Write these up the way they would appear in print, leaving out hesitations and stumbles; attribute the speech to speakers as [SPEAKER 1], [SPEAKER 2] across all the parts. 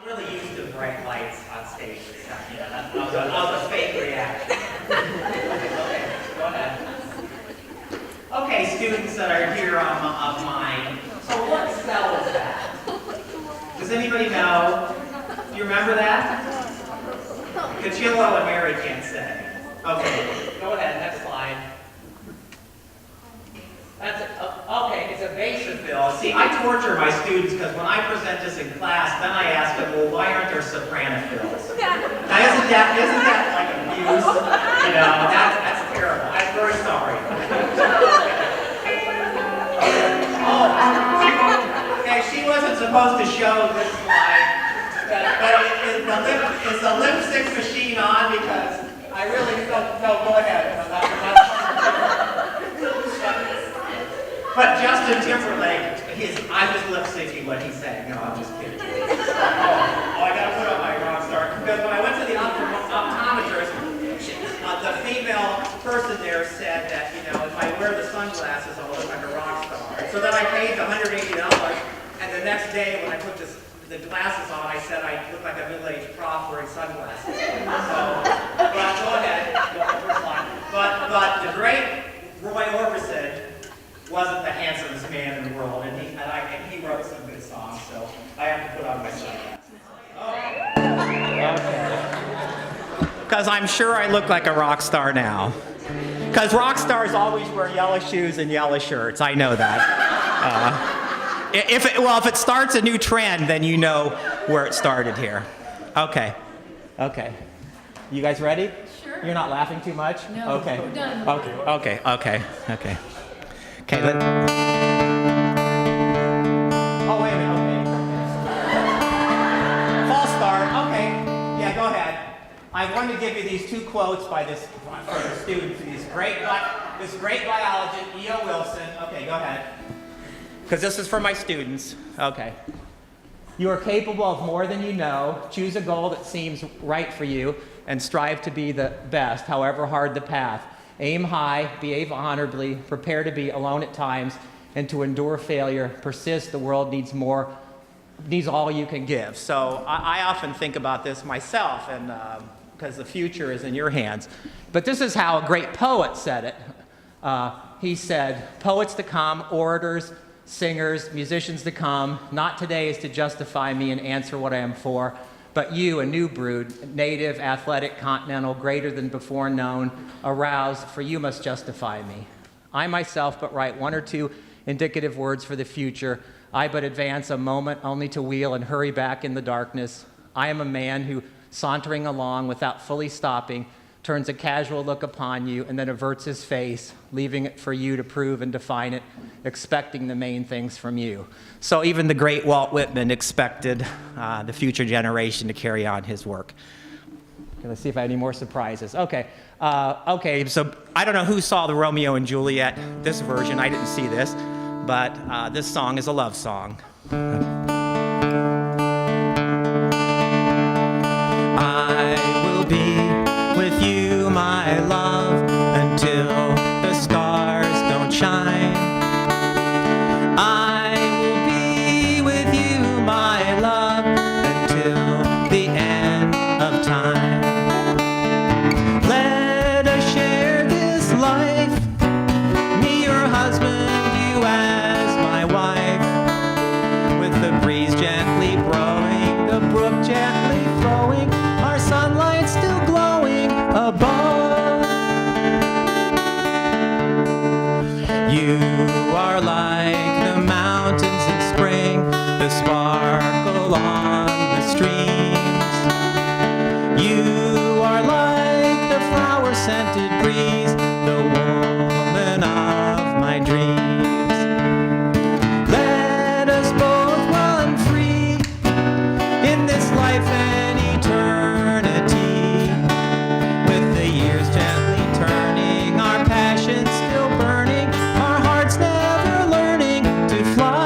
[SPEAKER 1] really used to bright lights on stage and stuff. You know, that was a fake reaction. Okay, go ahead. Okay, students that are here of mine. So what spell is that? Does anybody know? Do you remember that? Cachillo and Mary can't say. Okay, go ahead, next slide. That's okay, it's a basophil. See, I torture my students because when I present this in class, then I ask them, well, why aren't there sopranophils? Now, isn't that like abuse? You know, that's terrible. I'm very sorry. Oh, okay, she wasn't supposed to show this slide, but is the lipstick machine on? Because I really don't, no, go ahead. But Justin Timberlake, I'm just lip syncing what he's saying. No, I'm just kidding. I gotta put on my rock star. Because when I went to the optometrist, the female person there said that, you know, if I wear the sunglasses, I'll look like a rock star. So then I paid the $180, and the next day when I put the glasses on, I said I look like a middle-aged prof wearing sunglasses. So, but go ahead, first line. But the great Roy Orbison wasn't the handsomest man in the world, and he wrote some good songs, so I have to put on my sunglasses. Okay. Because I'm sure I look like a rock star now. Because rock stars always wear yellow shoes and yellow shirts. I know that. If it starts a new trend, then you know where it started here. Okay. Okay. You guys ready?
[SPEAKER 2] Sure.
[SPEAKER 1] You're not laughing too much?
[SPEAKER 2] No.
[SPEAKER 1] Okay.
[SPEAKER 2] We're done.
[SPEAKER 1] Okay. Okay, oh, wait a minute, okay. False start, okay. Yeah, go ahead. I want to give you these two quotes by for the students, this great biologist, E.O. Wilson. Okay, go ahead. Because this is for my students. Okay. You are capable of more than you know. Choose a goal that seems right for you and strive to be the best, however hard the path. Aim high, behave honorably, prepare to be alone at times, and to endure failure. Persist, the world needs all you can give. So I often think about this myself, and because the future is in your hands. But this is how a great poet said it. He said, poets to come, orators, singers, musicians to come, not today is to justify me and answer what I am for, but you, a new brood, native, athletic, continental, greater than before known, arouse, for you must justify me. I myself but write one or two indicative words for the future. I but advance a moment only to wheel and hurry back in the darkness. I am a man who, sauntering along without fully stopping, turns a casual look upon you and then averts his face, leaving it for you to prove and define it, expecting the main things from you. So even the great Walt Whitman expected the future generation to carry on his work. Okay, let's see if I have any more surprises. Okay, so I don't know who saw the Romeo and Juliet, this version, I didn't see this, but this song is a love song. I will be with you, my love, until the stars don't shine. I will be with you, my love, until the end of time. Let us share this life, me your husband, you as my wife, with the breeze gently blowing, the brook gently flowing, our sunlight still glowing above. You are like the mountains in spring, the sparkle on the streams. You are like the flower-scented breeze, the woman of my dreams. Let us both run free in this life and eternity, with the years gently turning, our passions still burning, our hearts never learning to fly.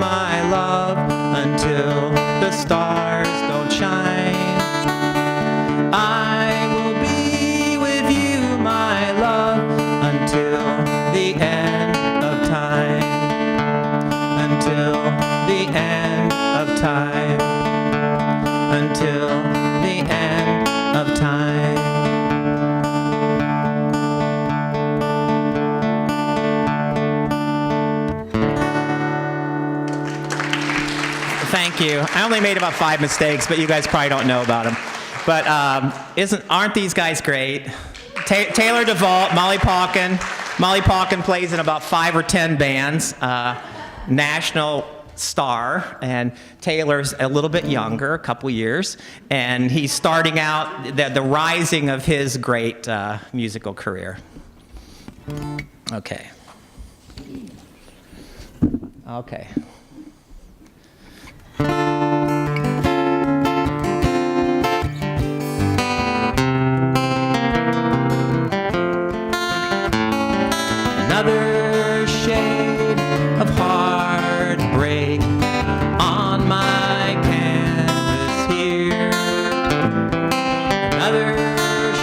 [SPEAKER 1] my love, until the stars don't shine. I will be with you, my love, until the end of time. Until the end of time. Until the end of time. Thank you. I only made about 5 mistakes, but you guys probably don't know about them. But aren't these guys great? Taylor DeVault, Molly Pauken. Molly Pauken plays in about 5 or 10 bands. National star, and Taylor's a little bit younger, a couple years, and he's starting out the rising of his great musical career. Okay. Okay. Another shade of heartbreak on my canvas here. Another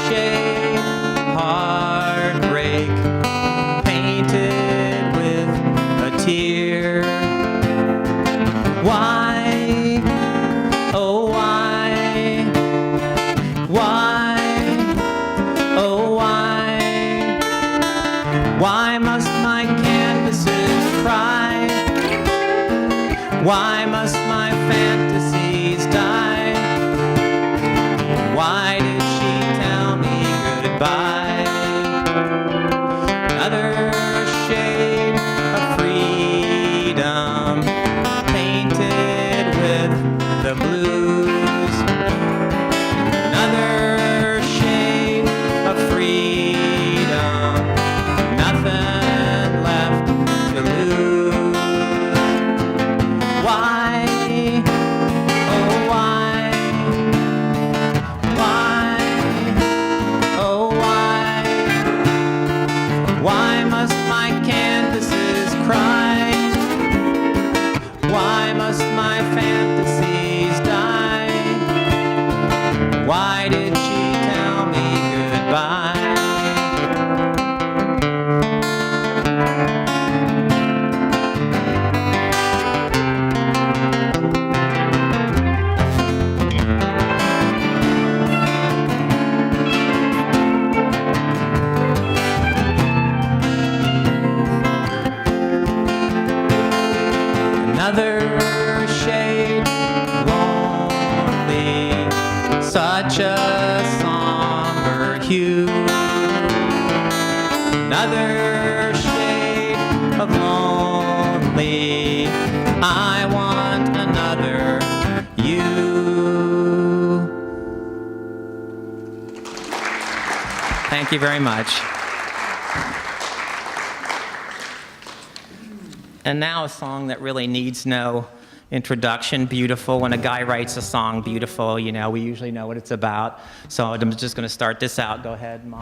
[SPEAKER 1] shade of heartbreak painted with a tear. Why, oh why, oh why must my canvases cry? Why must my fantasies die? Why did she tell me goodbye? Another shade of freedom painted with the blues. Another shade of freedom, nothing left to lose. Why, oh why, oh why must my canvases cry? Why must my fantasies die? Why did she tell me goodbye? Another shade lonely, such a somber hue. Another shade of lonely, I want another you. Thank you very much. And now a song that really needs no introduction, Beautiful. When a guy writes a song, Beautiful, you know, we usually know what it's about. So I'm just going to start this out. Go ahead, Mom.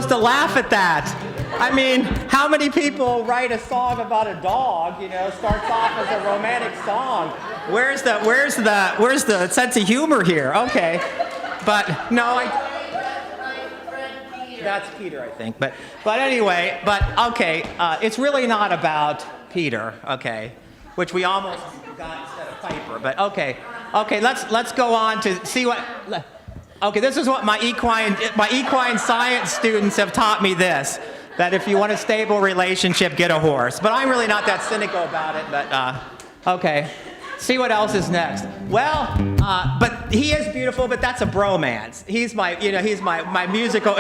[SPEAKER 1] To laugh at that. I mean, how many people write a song about a dog, you know, starts off as a romantic song? Where's the sense of humor here? Okay. But no, that's Peter, I think. But anyway, okay, it's really not about Peter, okay, which we almost got instead of Piper. But okay, let's go on to see what. Okay, this is what my equine science students have taught me this, that if you want a stable relationship, get a horse. But I'm really not that cynical about it, but okay. See what else is next. Well, but he is beautiful, but that's a bromance. He's my musical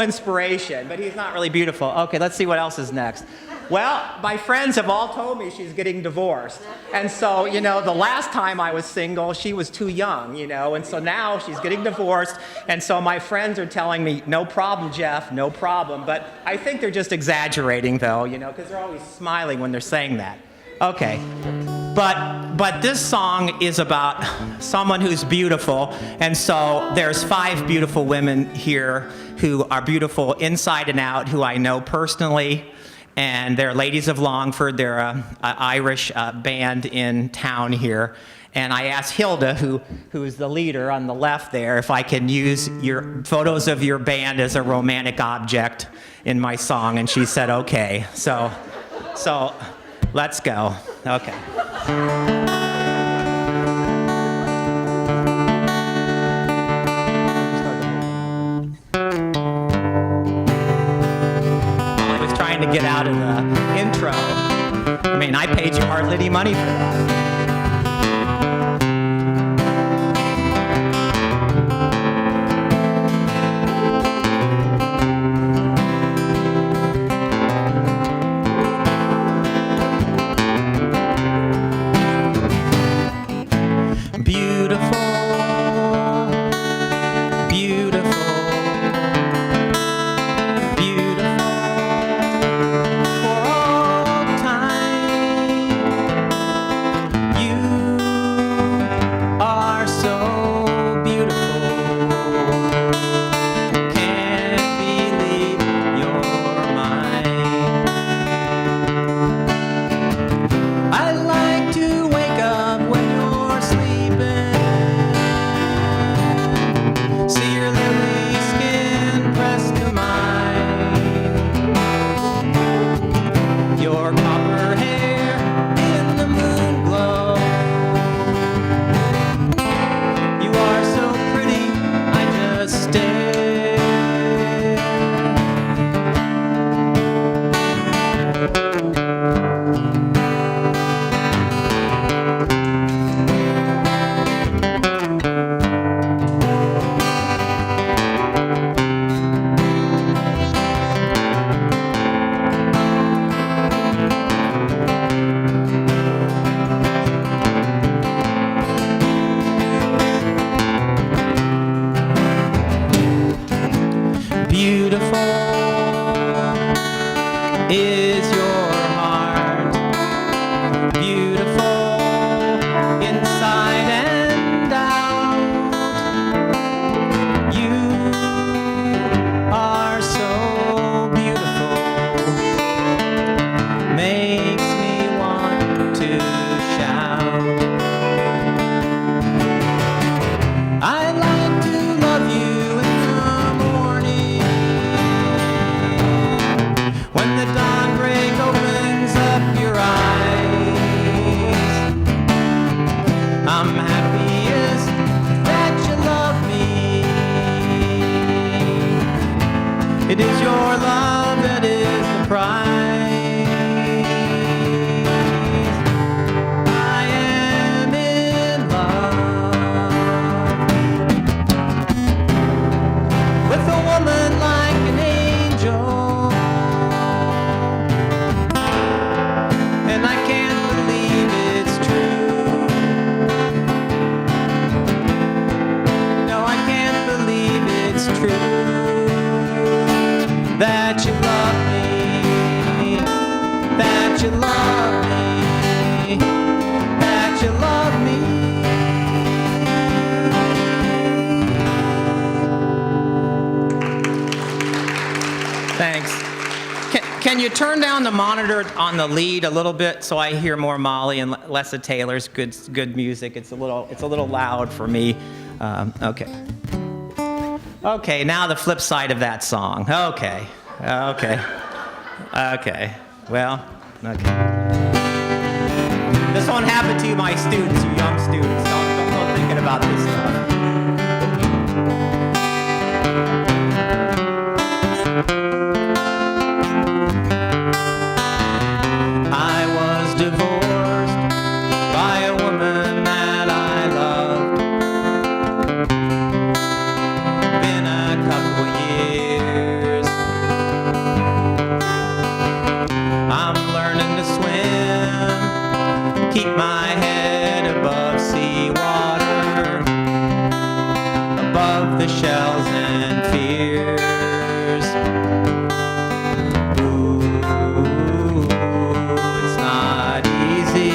[SPEAKER 1] inspiration, but he's not really beautiful. Okay, let's see what else is next. Well, my friends have all told me she's getting divorced. And so, the last time I was single, she was too young, and so now she's getting divorced. And so my friends are telling me, no problem, Jeff, no problem. But I think they're just exaggerating, though, because they're always smiling when they're saying that. Okay. But this song is about someone who's beautiful, and so there's 5 beautiful women here who are beautiful inside and out, who I know personally, and they're Ladies of Longford. They're an Irish band in town here, and I asked Hilda, who is the leader on the left there, if I can use your photos of your band as a romantic object in my song, and she said okay. So let's go. Okay. I was trying to get out of the intro. I mean, I paid you hard litty money for that. Can you turn down the monitor on the lead a little bit so I hear more Molly and less of Taylor's good music? It's a little loud for me. Okay. Okay, now the flip side of that song. Okay. Well, okay. This won't happen to you, my students, you young students. Don't thinking about this stuff. It's not easy.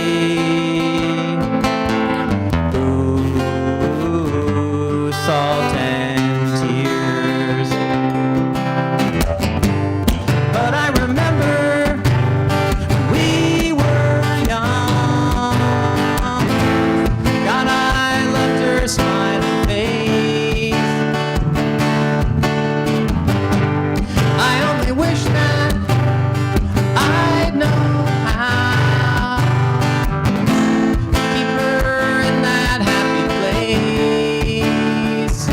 [SPEAKER 1] Ooh, salt and tears. But I remember we were young. God, I loved her smiling face. I only wish that I'd know how to keep her in that happy place.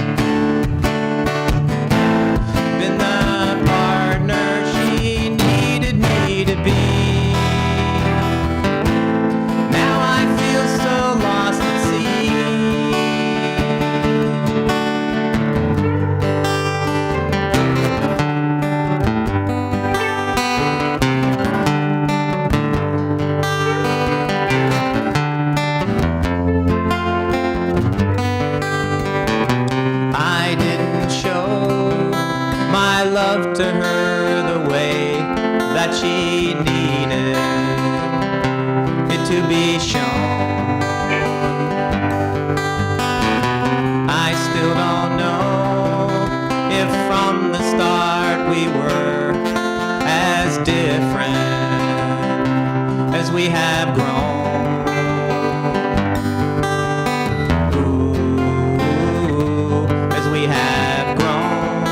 [SPEAKER 1] Been the partner she needed me to be. Now I feel so lost at sea. I didn't show my love to her the way that she needed it to be shown. I still don't know if from the start we were as different as we have grown. Ooh, as we have grown.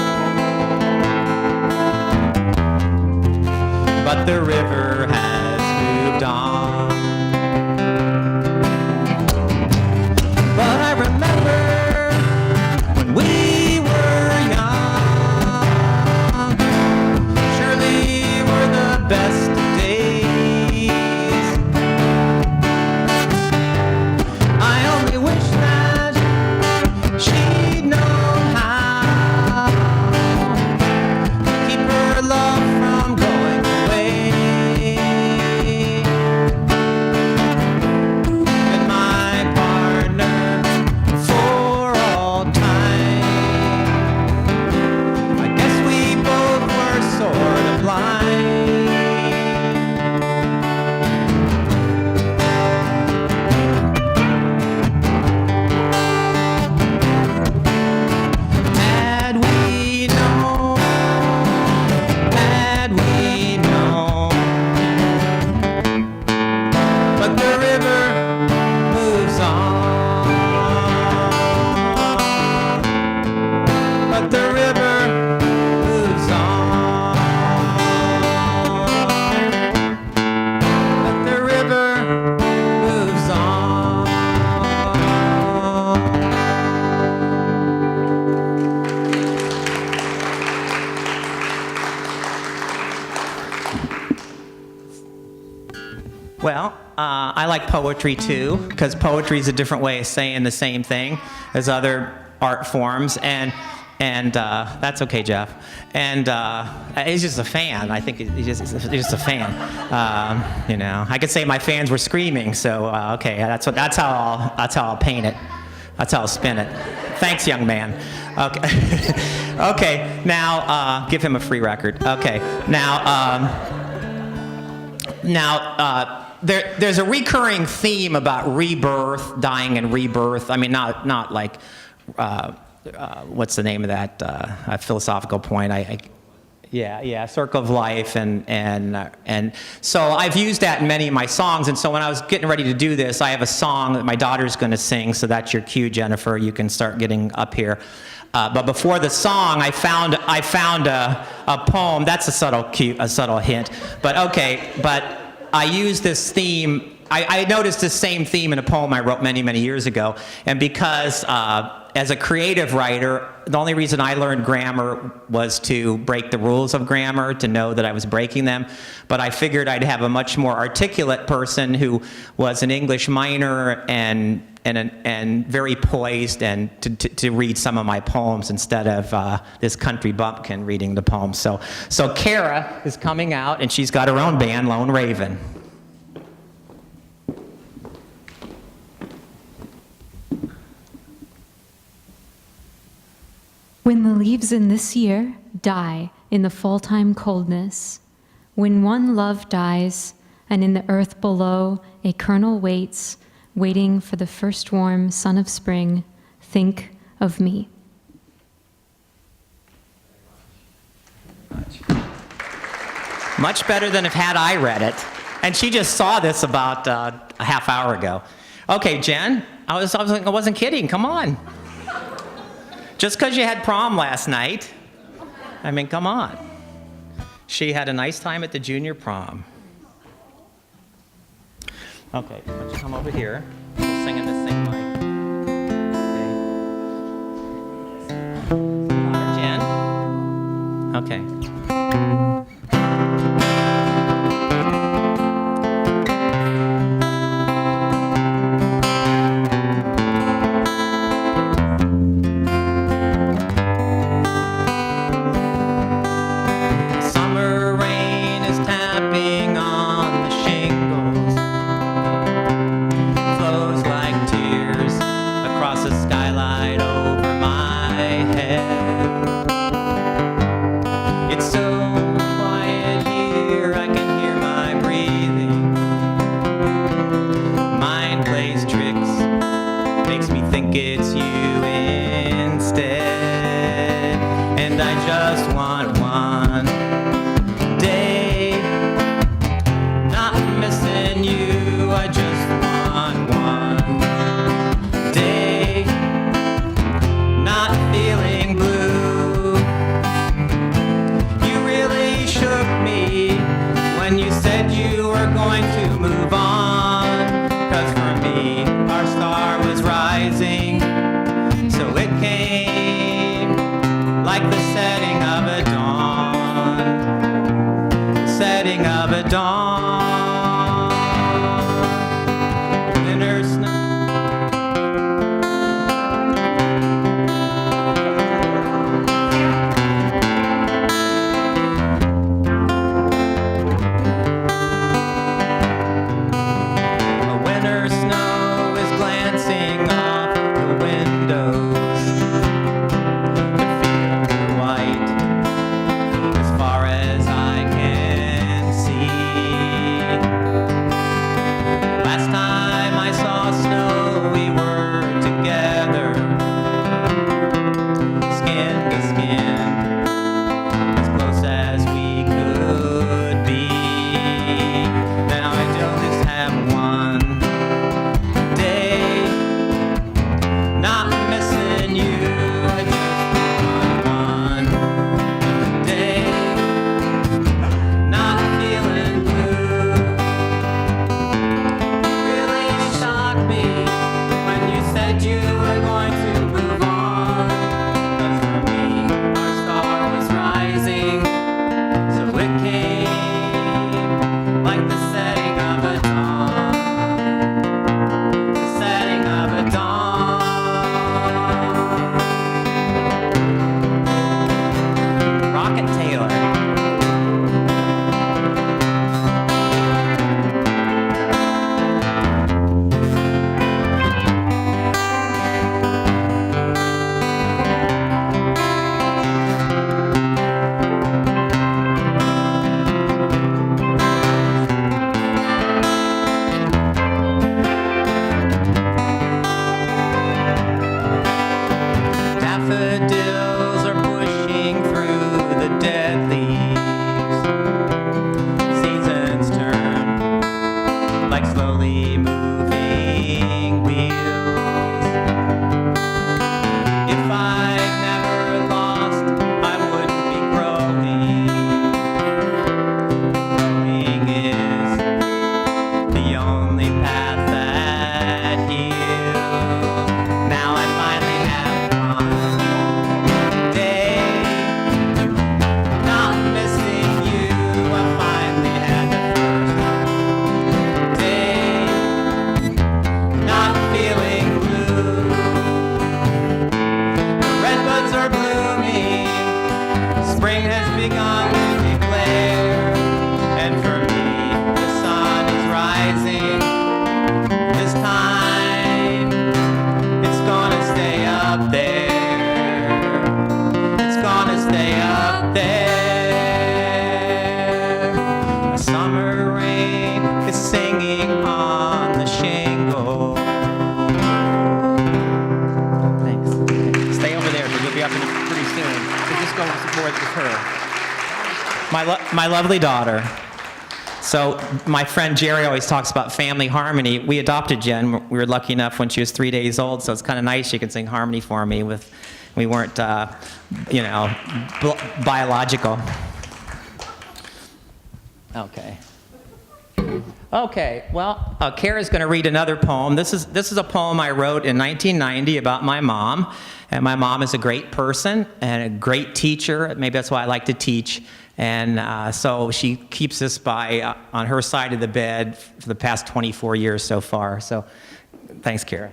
[SPEAKER 1] But the river has moved on. But I remember when we were young, surely were the best of days. I only wish that she'd known how to keep her love from going away. Been my partner for all time. I guess we both were sort of blind. Had we known, had we known. But the river moves on. But the river moves on. But the river moves on. Well, I like poetry too, because poetry is a different way of saying the same thing as other art forms, and that's okay, Jeff. And he's just a fan. I think he's just a fan. You know, I could say my fans were screaming. So okay, that's how I'll paint it. That's how I'll spin it. Thanks, young man. Okay, okay. Now give him a free record. Okay, now. There's a recurring theme about rebirth, dying and rebirth. I mean, not like, what's the name of that philosophical point? Yeah, circle of life, and so I've used that in many of my songs. And so when I was getting ready to do this, I have a song that my daughter's going to sing. So that's your cue, Jennifer. You can start getting up here. But before the song, I found a poem. That's a subtle hint. But okay, but I use this theme. I noticed this same theme in a poem I wrote many, many years ago. And because as a creative writer, the only reason I learned grammar was to break the rules of grammar, to know that I was breaking them. But I figured I'd have a much more articulate person who was an English minor and very poised, and to read some of my poems instead of this country bumpkin reading the poems. So Kara is coming out, and she's got her own band, Lone Raven.
[SPEAKER 2] When the leaves in this year die in the fall-time coldness, when one love dies, and in the earth below a kernel waits, waiting for the first warm sun of spring, think of me.
[SPEAKER 1] Much better than if had I read it. And she just saw this about a half hour ago. Okay, Jen, I wasn't kidding. Come on. Just because you had prom last night, I mean, come on. She had a nice time at the junior prom. Okay, why don't you come over here? We'll sing in the same mic. Okay. Jen? Okay. As far as I can see, it's her. My lovely daughter. So my friend Jerry always talks about family harmony. We adopted Jen. We were lucky enough when she was 3 days old, so it's kind of nice she can sing harmony for me. We weren't, biological. Okay. Okay, well, Kara's going to read another poem. This is a poem I wrote in 1990 about my mom. And my mom is a great person and a great teacher. Maybe that's why I like to teach. And so she keeps this on her side of the bed for the past 24 years so far. So thanks, Kara.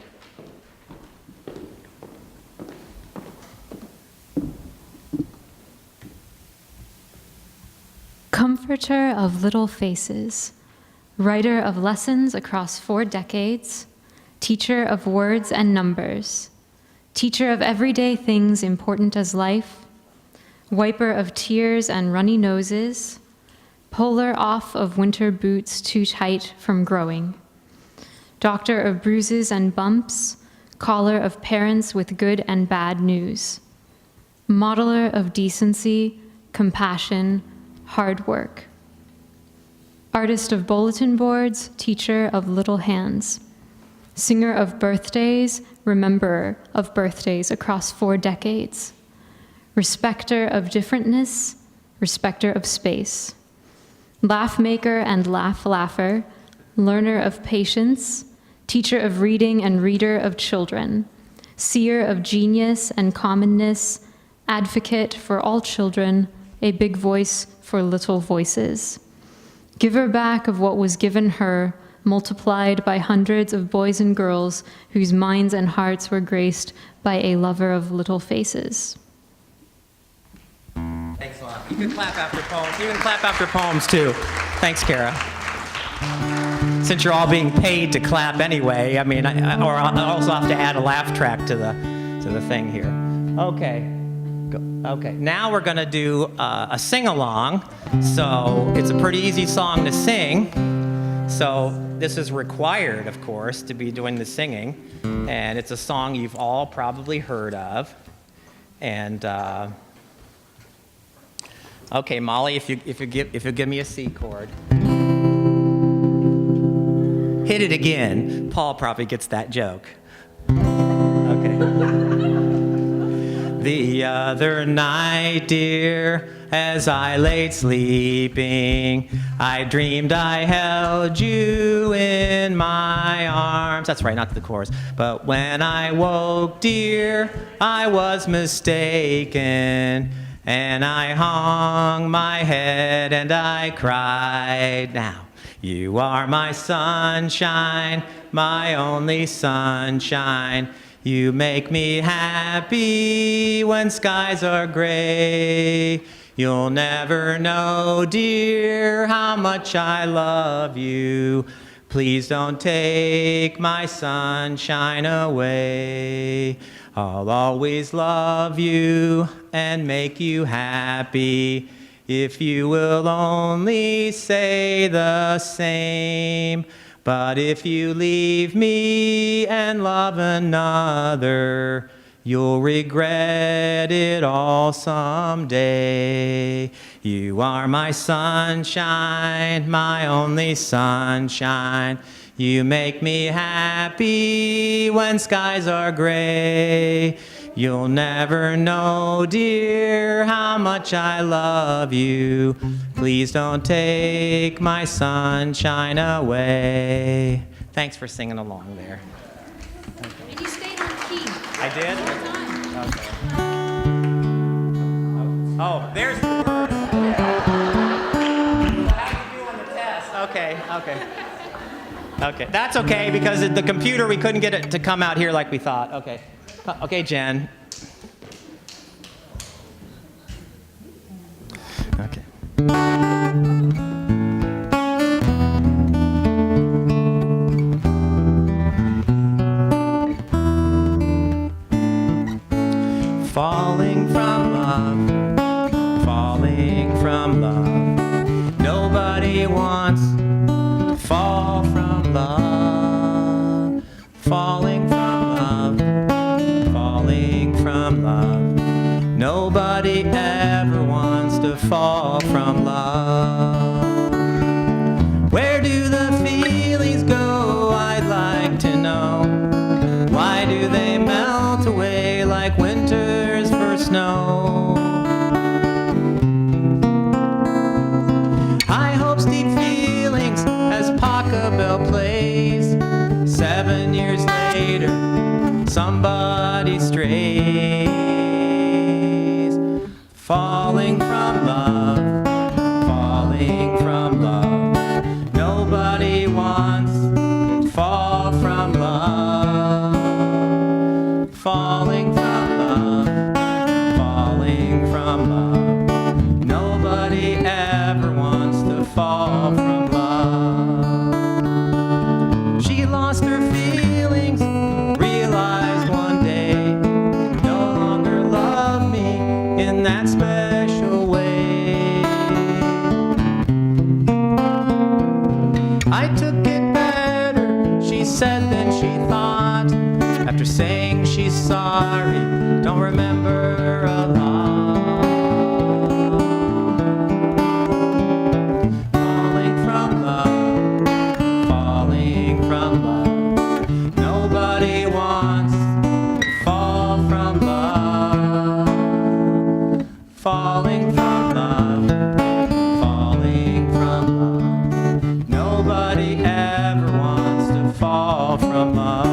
[SPEAKER 2] Comforter of little faces, writer of lessons across 4 decades, teacher of words and numbers, teacher of everyday things important as life, wiper of tears and runny noses, puller off of winter boots too tight from growing, doctor of bruises and bumps, caller of parents with good and bad news, modeler of decency, compassion, hard work, artist of bulletin boards, teacher of little hands, singer of birthdays, rememberer of birthdays across 4 decades, respecter of differentness, respecter of space, laugh maker and laugher, learner of patience, teacher of reading and reader of children, seer of genius and commonness, advocate for all children, a big voice for little voices, giver back of what was given her, multiplied by hundreds of boys and girls whose minds and hearts were graced by a lover of little faces.
[SPEAKER 1] Thanks a lot. You can clap after poems. You can clap after poems, too. Thanks, Kara. Since you're all being paid to clap anyway, I also have to add a laugh track to the thing here. Okay. Okay, now we're going to do a sing-along. So it's a pretty easy song to sing. So this is required, of course, to be doing the singing. And it's a song you've all probably heard of. And, okay, Molly, if you give me a C chord. Hit it again. Paul probably gets that joke. Okay. The other night, dear, as I lay sleeping, I dreamed I held you in my arms. That's right, not the chorus. But when I woke, dear, I was mistaken, and I hung my head and I cried. Now, you are my sunshine, my only sunshine. You make me happy when skies are gray. You'll never know, dear, how much I love you. Please don't take my sunshine away. I'll always love you and make you happy if you will only say the same. But if you leave me and love another, you'll regret it all someday. You are my sunshine, my only sunshine. You make me happy when skies are gray. You'll never know, dear, how much I love you. Please don't take my sunshine away. Thanks for singing along there.
[SPEAKER 2] And you stayed on key.
[SPEAKER 1] I did? Okay. Oh, there's the word. How do you do on the test? Okay. Okay, that's okay because the computer, we couldn't get it to come out here like we thought. Okay. Okay, Jen. Okay. Falling from love. Nobody wants to fall from love. Falling from love. Nobody ever wants fall from love. Where do the feelings go? I'd like to know. Why do they melt away like winter's first snow? High hopes, deep feelings, as Pachelbel plays. 7 years later, somebody strays. Falling from love, falling from love. Nobody wants to fall from love. Falling from love, falling from love. Nobody ever wants to fall from love. She lost her feelings, realized one day, no longer loved me in that special way. I took it better, she said, than she thought. After saying she's sorry, don't remember a lot. Falling from love, falling from love. Nobody wants to fall from love. Falling from love, falling from love. Nobody ever wants to fall from love.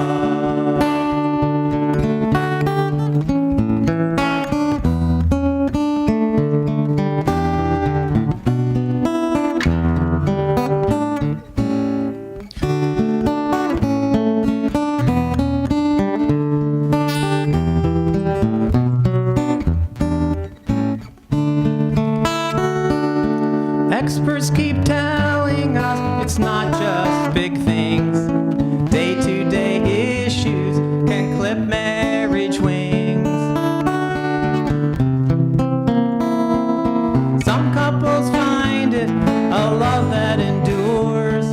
[SPEAKER 1] Experts keep telling us it's not just big things. Day-to-day issues can clip marriage wings. Some couples find it a love that endures.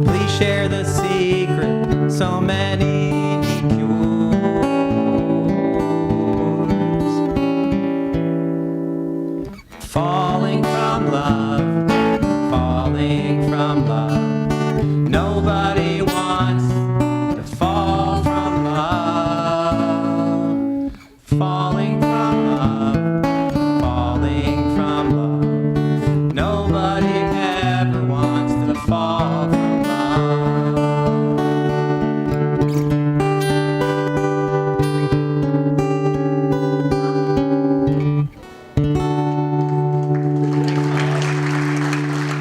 [SPEAKER 1] Please share the secret so many need cures. Falling from love, falling from love. Nobody wants to fall from love. Falling from love, falling from love. Nobody ever wants to fall from love.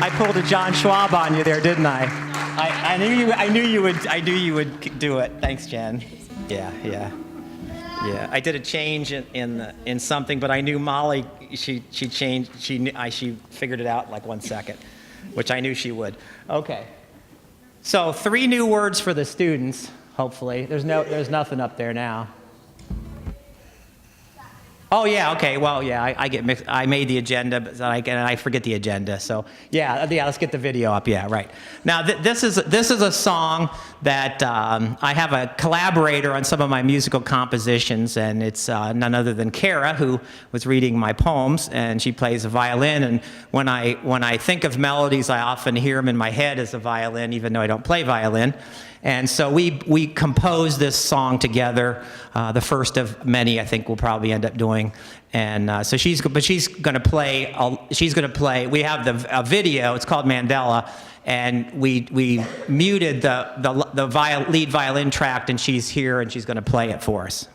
[SPEAKER 1] I pulled a John Schwab on you there, didn't I? I knew you would do it. Thanks, Jen. Yeah. I did a change in something, but I knew Molly. She changed. She figured it out in like 1 second, which I knew she would. Okay. So 3 new words for the students. Hopefully, there's nothing up there now. Oh yeah, okay. Well, yeah, I get mixed. I made the agenda, but I forget the agenda. So yeah, let's get the video up. Yeah, right. Now this is a song that I have a collaborator on some of my musical compositions, and it's none other than Kara, who was reading my poems, and she plays a violin. And when I think of melodies, I often hear them in my head as a violin, even though I don't play violin. And so we composed this song together, the first of many I think we'll probably end up doing. And so she's going to play. We have a video. It's called Mandela, and we muted the lead violin track, and she's here, and she's going to play it for us.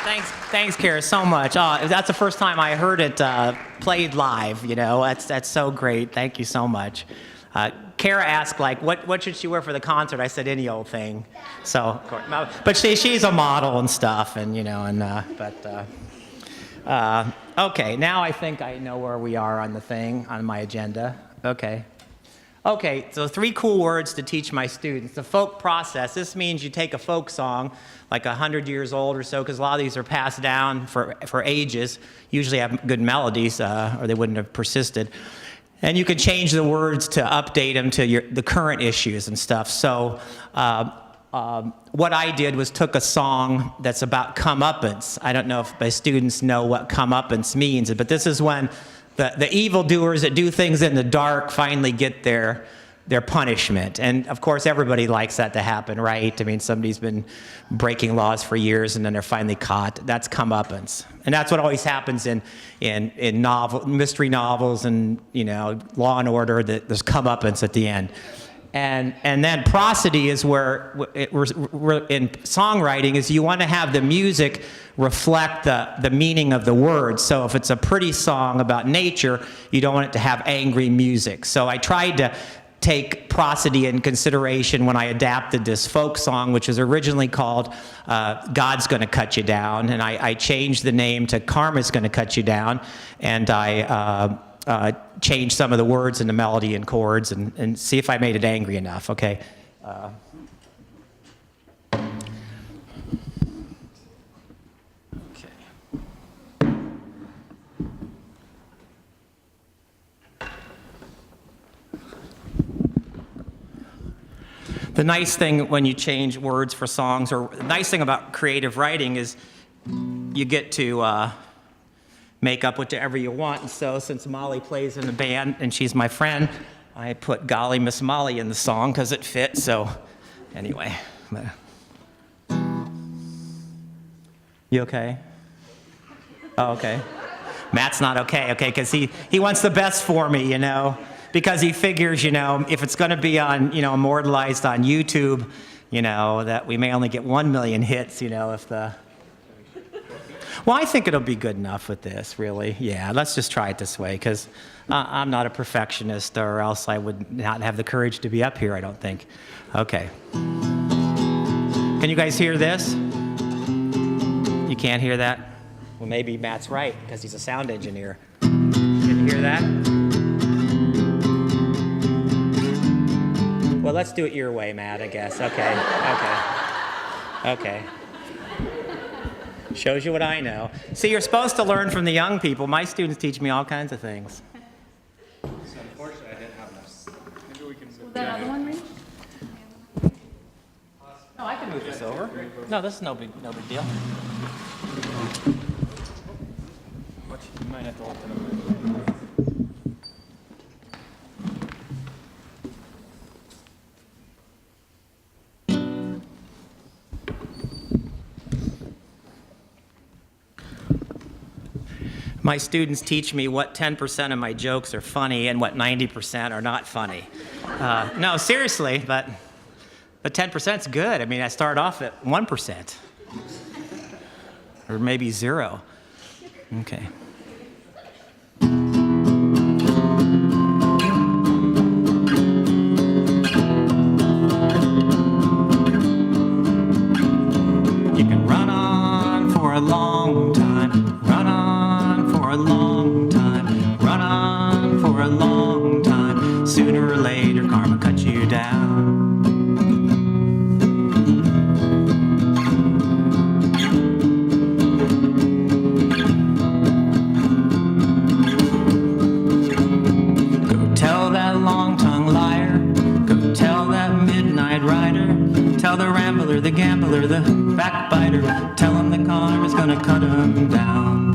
[SPEAKER 1] Thanks, Kara, so much. That's the first time I heard it played live. You know, that's so great. Thank you so much. Kara asked, like, what should she wear for the concert? I said any old thing. So, of course, but she's a model and stuff, and you know, okay. Now I think I know where we are on the thing on my agenda. Okay, so 3 cool words to teach my students. The folk process. This means you take a folk song, like 100 years old or so, because a lot of these are passed down for ages, usually have good melodies, or they wouldn't have persisted. And you can change the words to update them to the current issues and stuff. So what I did was took a song that's about comeuppance. I don't know if my students know what comeuppance means, but this is when the evildoers that do things in the dark finally get their punishment. And of course, everybody likes that to happen, right? I mean, somebody's been breaking laws for years and then they're finally caught. That's comeuppance. And that's what always happens in mystery novels and, you know, Law and Order, there's comeuppance at the end. And then prosody is where, in songwriting, is you want to have the music reflect the meaning of the words. So if it's a pretty song about nature, you don't want it to have angry music. So I tried to take prosody in consideration when I adapted this folk song, which was originally called God's Gonna Cut You Down, and I changed the name to Karma's Gonna Cut You Down, and I change some of the words and the melody and chords and see if I made it angry enough, okay? The nice thing when you change words for songs, or the nice thing about creative writing is you get to make up whatever you want. And so since Molly plays in the band and she's my friend, I put Golly Miss Molly in the song because it fits. So anyway. You okay? Oh, okay. Matt's not okay, because he wants the best for me, you know, because he figures, you know, if it's going to be on, you know, immortalized on YouTube, you know, that we may only get 1 million hits, you know, if the... Well, I think it'll be good enough with this, really. Yeah, let's just try it this way, because I'm not a perfectionist, or else I would not have the courage to be up here, I don't think. Okay. Can you guys hear this? You can't hear that? Well, maybe Matt's right, because he's a sound engineer. Can you hear that? Well, let's do it your way, Matt, I guess. Okay. Shows you what I know. See, you're supposed to learn from the young people. My students teach me all kinds of things.
[SPEAKER 3] So unfortunately, I didn't have enough. Maybe we can move
[SPEAKER 4] That other one, Reed?
[SPEAKER 1] No, I can move this over. No, this is no big deal.
[SPEAKER 3] You might have to lift it up.
[SPEAKER 1] My students teach me what 10% of my jokes are funny and what 90% are not funny. No, seriously, but 10%'s good. I mean, I start off at 1%. Or maybe 0. Okay. You can run on for a long time, run on for a long time, run on for a long time. Sooner or later, karma cuts you down. Go tell that long-tongued liar, go tell that midnight rider, tell the rambler, the gambler, the backbiter, tell him the karma's gonna cut him down.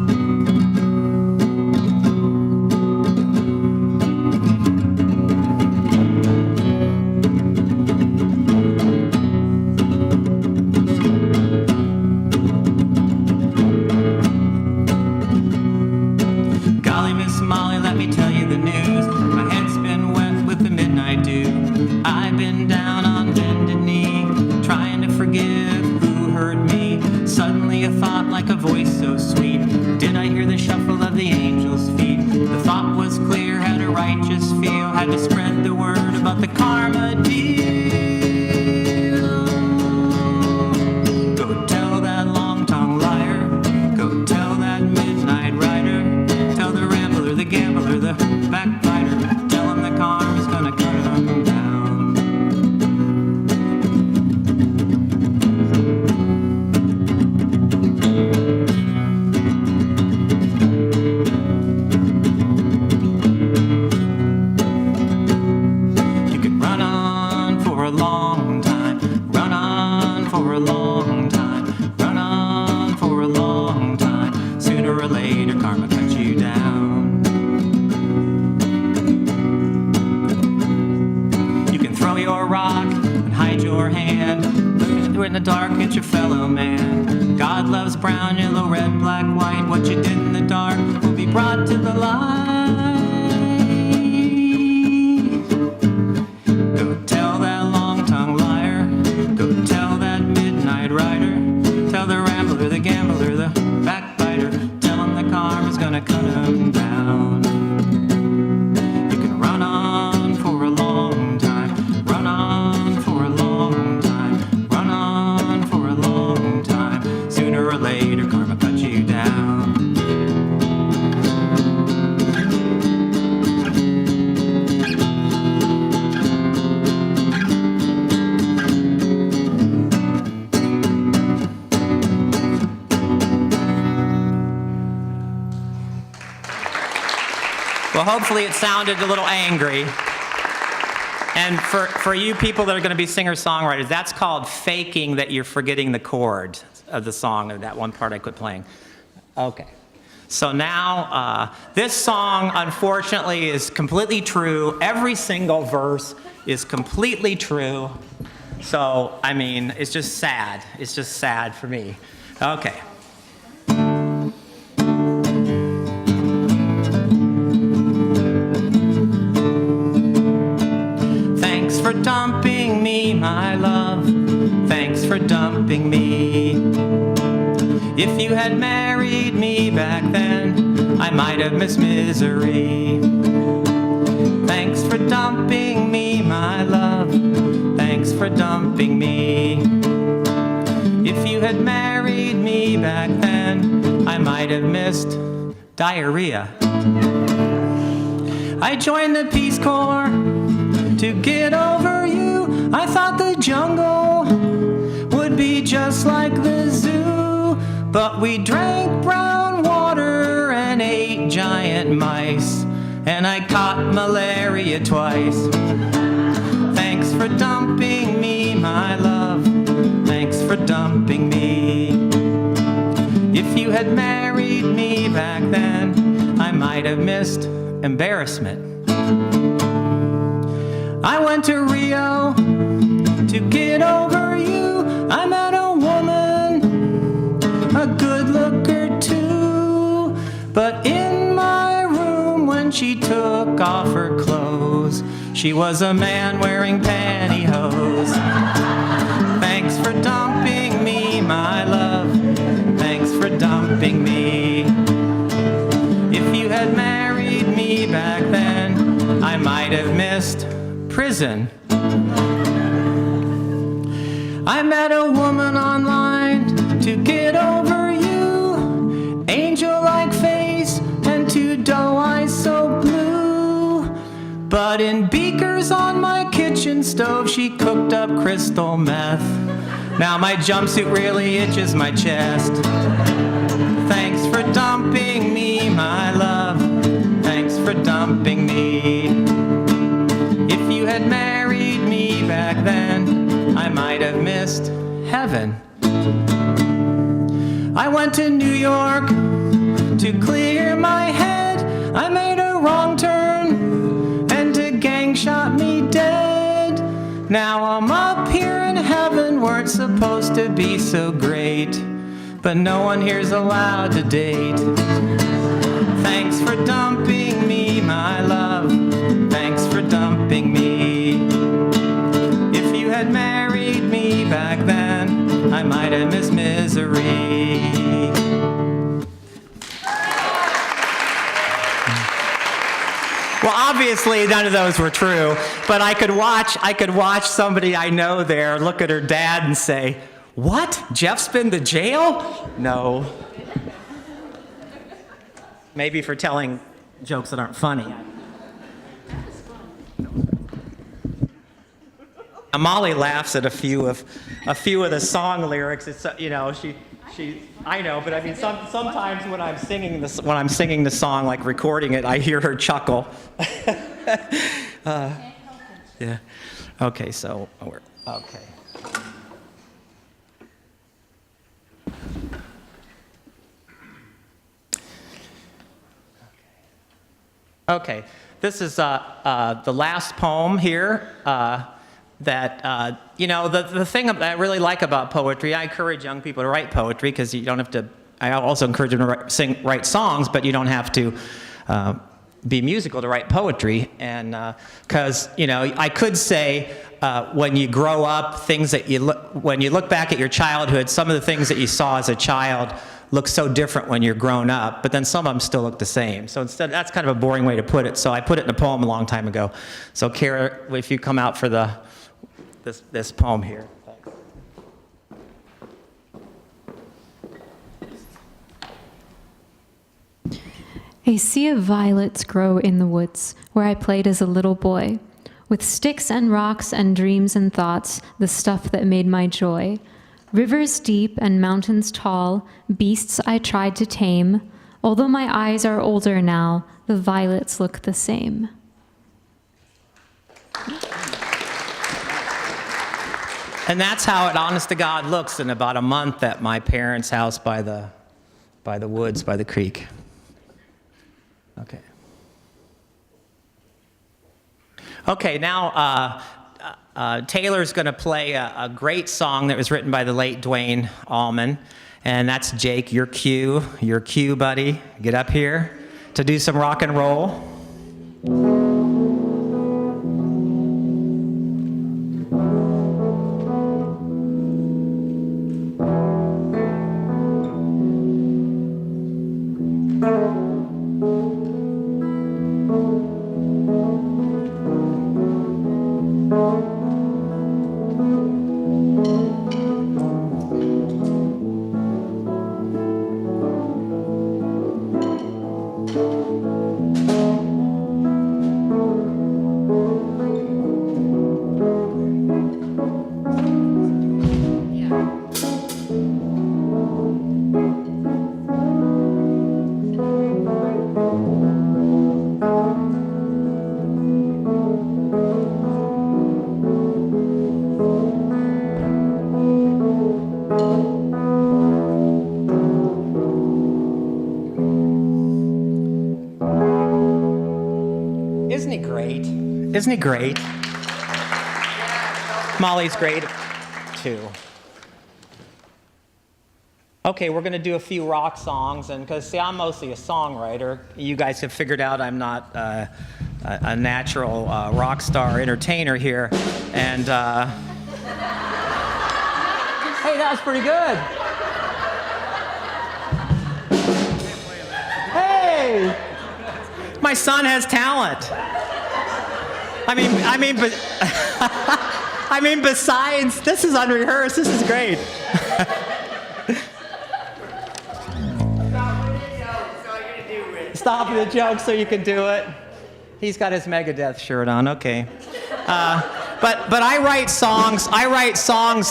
[SPEAKER 1] Golly, Miss Molly, let me tell you the news. My head's been wet with the midnight dew. I've been down on bended knee, trying to forgive who hurt me. Suddenly a thought thought like a voice so sweet. Did I hear the shuffle of the angel's feet? The thought was clear, had a righteous feel, had to spread the word about the karma deal. Go tell that long-tongued liar, go tell that midnight rider, tell the rambler, the gambler, the backbiter, tell him the karma's gonna cut him down. In the dark at your fellow man. God loves brown, yellow, red, black, white. What you did in the dark will be brought to the light. Go tell that long-tongued liar, go tell that midnight rider, tell the rambler, the gambler, the backbiter, tell him the karma's gonna cut him down. You can run on for a long time, run on for a long time, run on for a long time. Sooner or later, karma cuts you down. Well, hopefully it sounded a little angry. And for you people that are going to be singer-songwriters, that's called faking that you're forgetting the chord of the song, or that one part I quit playing. Okay. So now, this song, unfortunately, is completely true. Every single verse is completely true. So, I mean, it's just sad. It's just sad for me. Okay. Thanks for dumping me, my love. Thanks for dumping me. If you had married me back then, I might have missed misery. Thanks for dumping me, my love. Thanks for dumping me. If you had married me back then, I might have missed diarrhea. I joined the Peace Corps to get over you. I thought the jungle would be just like the zoo, but we drank brown water and ate giant mice, and I caught malaria twice. Thanks for dumping me, my love. Thanks for dumping me. If you had married me back then, I might have missed embarrassment. I went to Rio to get over you. I met a woman, a good looker too, but in my room when she took off her clothes, she was a man wearing pantyhose. Thanks for dumping me, my love. Thanks for dumping me. If you had married me back then, I might have missed prison. I met a woman online to get over you. Angel-like face and two doe eyes so blue. But in beakers on my kitchen stove, she cooked up crystal meth. Now my jumpsuit really itches my chest. Thanks for dumping me, my love. Thanks for dumping me. If you had married me back then, I might have missed heaven. I went to New York to clear my head. I made a wrong turn and a gang shot me dead. Now I'm up here in heaven where it's supposed to be so great, but no one here's allowed to date. Thanks for dumping me, my love. Thanks for dumping me. If you had married me back then, I I might have missed misery. Well, obviously none of those were true, but I could watch somebody I know there look at her dad and say, "What? Jeff's been to jail?" No. Maybe for telling jokes that aren't funny. Molly laughs at a few of the song lyrics. It's I know, but I mean sometimes when I'm singing the song, like recording it, I hear her chuckle. Yeah. Okay, so we're okay. Okay, this is the last poem here. The thing that I really like about poetry, I encourage young people to write poetry because you don't have to. I also encourage them to write songs, but you don't have to be musical to write poetry. And because I could say when you grow up, when you look back at your childhood, some of the things that you saw as a child look so different when you're grown up, but then some of them still look the same. So instead, that's kind of a boring way to put it. So I put it in a poem a long time ago. So Kara, if you come out for this poem here. Thanks.
[SPEAKER 2] A sea of violets grow in the woods where I played as a little boy, with sticks and rocks and dreams and thoughts, the stuff that made my joy. Rivers deep and mountains tall, beasts I tried to tame. Although my eyes are older now, the violets look the same.
[SPEAKER 1] And that's how it, honest to God, looks in about a month at my parents' house by the woods, by the creek. Okay. Okay, now Taylor's going to play a great song that was written by the late Dwayne Allman, and that's Jake, your cue, buddy. Get up here to do some rock and roll. Isn't he great? Molly's great, too. Okay, we're going to do a few rock songs, and because, see, I'm mostly a songwriter. You guys have figured out I'm not a natural rock star entertainer here. And, hey, that was pretty good. Hey! My son has talent. I mean, besides, this is unrehearsed. This is great. Stop the joke so you can do it. He's got his Megadeth shirt on. Okay. But I write songs.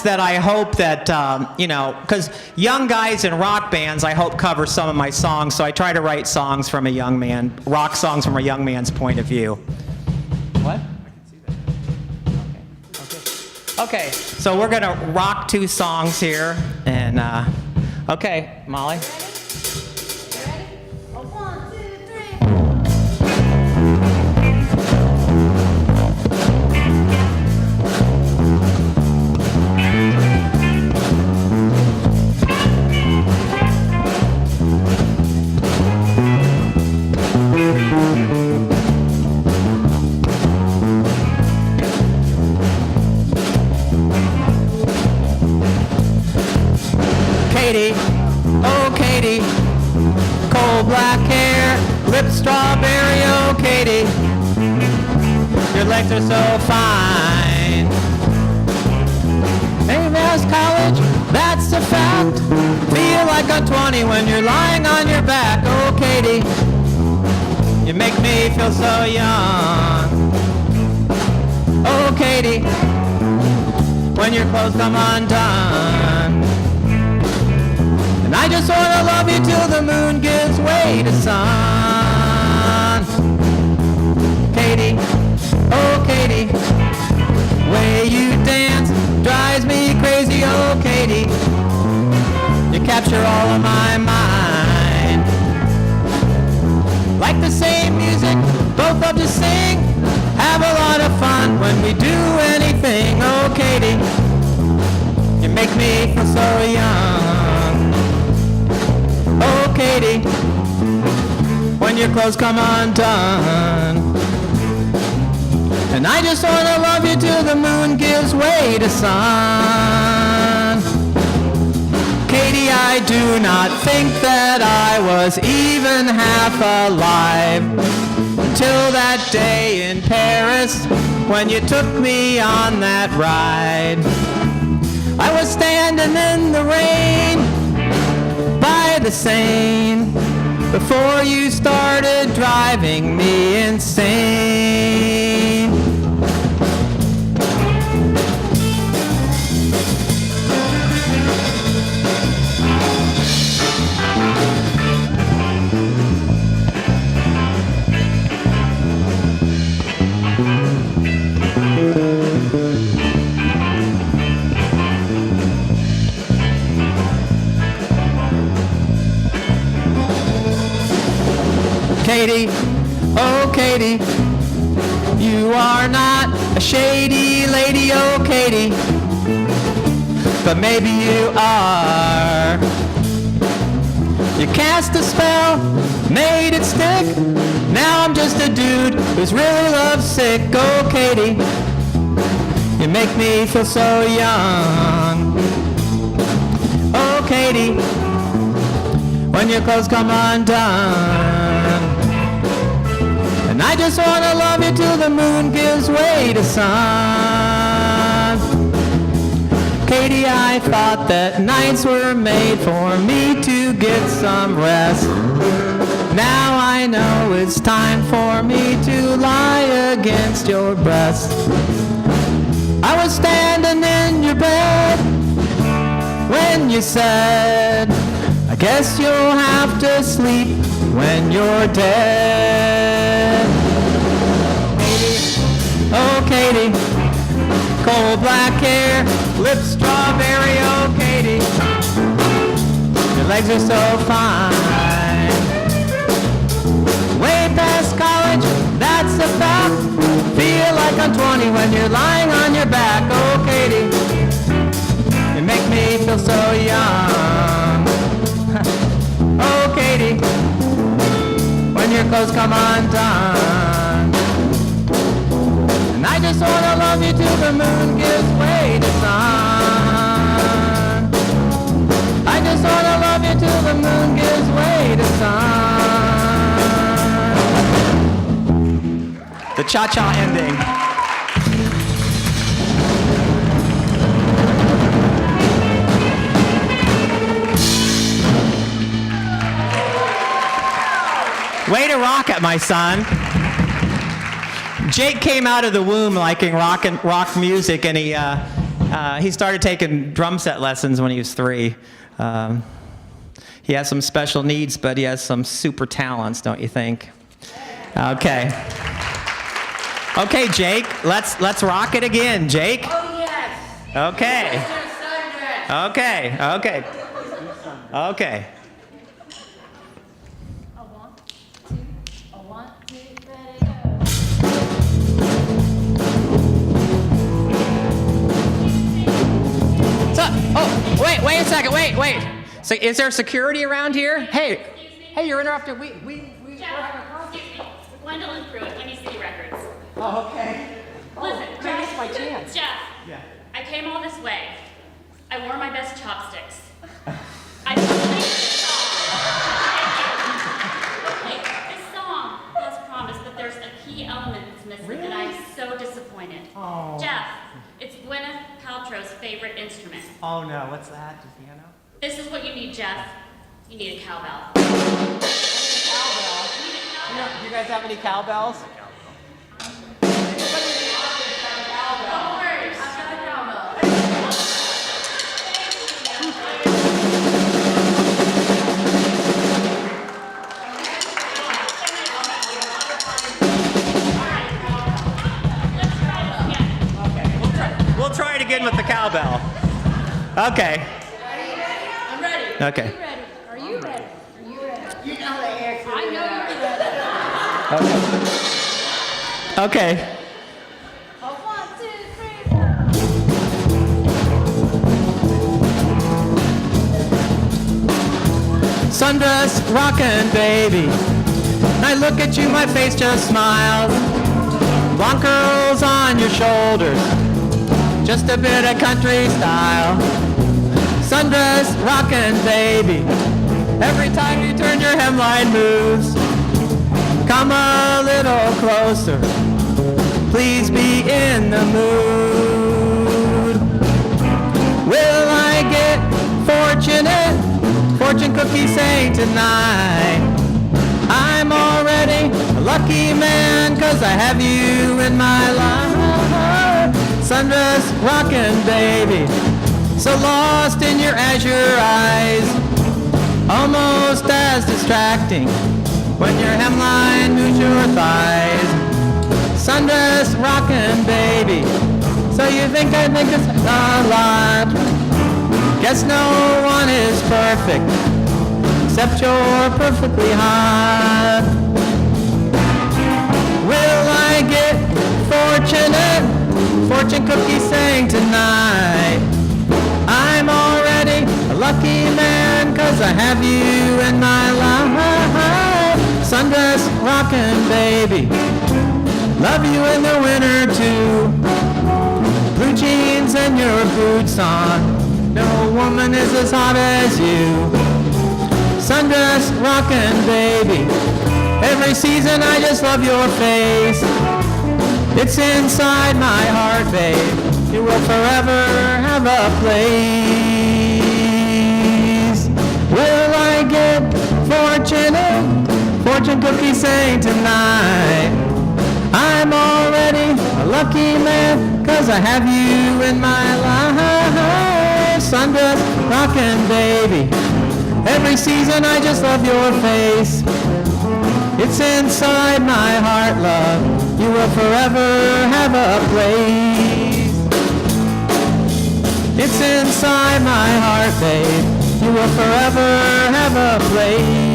[SPEAKER 1] That I hope that because young guys in rock bands, I hope cover some of my songs. So I try to write songs from rock songs from a young man's point of view. What? I can see that. Okay, so we're going to rock two songs here. And, okay, Molly. Katie. Coal black hair, lips strawberry, oh Katie. Your legs are so fine. Hey, Mass College, that's a fact. Feel like I'm 20 when you're lying on your back, oh Katie. You make me feel so young. Oh Katie, when your clothes come undone. And I just wanna love you till the moon gives way to sun. Katie, oh Katie, way you dance drives me crazy, oh Katie. You capture all of my mind. Like the same music, both love to sing. Have a lot of fun when we do anything, oh Katie. You make me feel so young. Oh Katie, when your clothes come undone. And I just wanna love you till the moon gives way to sun. Katie, I do not think that I was even half alive until that day in Paris when you took me on that ride. I was standing in the rain by the Seine before you started driving me insane. Katie, oh Katie, you are not a shady lady, oh Katie, but maybe you are. You cast a spell, made it stick, now I'm just a dude who's really lovesick, oh Katie, you make me feel so young. Oh Katie, when your clothes come undone. And I just wanna love you till the moon gives way to sun. Katie, I thought that nights were made for me to get some rest. Now I know it's time for me to lie against your breast. I was standing in your bed when you said, I guess you'll have to sleep when you're dead. Katie, oh Katie, coal black hair, lips strawberry, oh Katie, your legs are so fine. Way past college, that's a fact. Feel like I'm 20 when you're lying on your back, oh Katie, you make me feel so young. Oh Katie, when your clothes come undone. And I just wanna love you till the moon gives way to sun. I just wanna love you till the moon gives way to sun. The cha-cha ending. Way to rock it, my son. Jake came out of the womb liking rock music, and he started taking drum set lessons when he was 3. He has some special needs, but he has some super talents, don't you think? Okay. Okay, Jake, let's rock it again, Jake.
[SPEAKER 4] Oh, yes.
[SPEAKER 1] Okay.
[SPEAKER 4] Mr.
[SPEAKER 1] Okay. Okay.
[SPEAKER 4] A one, two, ready, go.
[SPEAKER 1] So, oh, wait a second, wait. So, is there security around here? Hey, you're interrupting. We're having a
[SPEAKER 5] Excuse me. Gwendolyn Pruitt, Winnie City Records.
[SPEAKER 1] Oh, okay.
[SPEAKER 5] Listen,
[SPEAKER 4] Now's my chance.
[SPEAKER 5] Jeff.
[SPEAKER 1] Yeah.
[SPEAKER 5] I came all this way. I wore my best chopsticks. I played this song.
[SPEAKER 1] what's that? Does Deanna know?
[SPEAKER 5] This is what you need, Jeff. You need a cowbell.
[SPEAKER 1] Cowbell. Do you guys have any cowbells? We'll try it again with the cowbell. Okay.
[SPEAKER 4] I'm ready.
[SPEAKER 1] Okay.
[SPEAKER 4] Are you ready? Are you ready?
[SPEAKER 6] You know the answer.
[SPEAKER 4] I know you're ready.
[SPEAKER 1] Okay.
[SPEAKER 4] A 1, 2, 3, 4.
[SPEAKER 1] Sundress rockin' baby. I look at you, my face just smiles. Blonde curls on your shoulders. Just a bit of country style. Sundress rockin' baby. Every time you turn your hemline moves. Come a little closer. Please be in the mood. Will I get fortunate? Fortune cookie saying tonight. I'm already a lucky man 'cause I have you in my life. Sundress rockin' baby. So lost in your azure eyes. Almost as distracting when your hemline moves your thighs. Sundress rockin' baby. So you think I think it's a lot. Guess no one is perfect, except you're perfectly hot. Will I get fortunate? Fortune cookie saying tonight. I'm already a lucky man 'cause I have you in my life. Sundress rockin' baby. Love you in the winter too. Blue jeans and your boots on. No woman is as hot as you. Sundress rockin' baby. Every season I just love your face. It's inside my heart, babe. You will forever have a place. Will I get fortunate? Fortune cookie saying tonight. I'm already a lucky man 'cause I have you in my life. Sundress rockin' baby. Every season I just love your face. It's inside my heart, love. You will forever have a place. It's inside my heart, babe. You will forever have a place.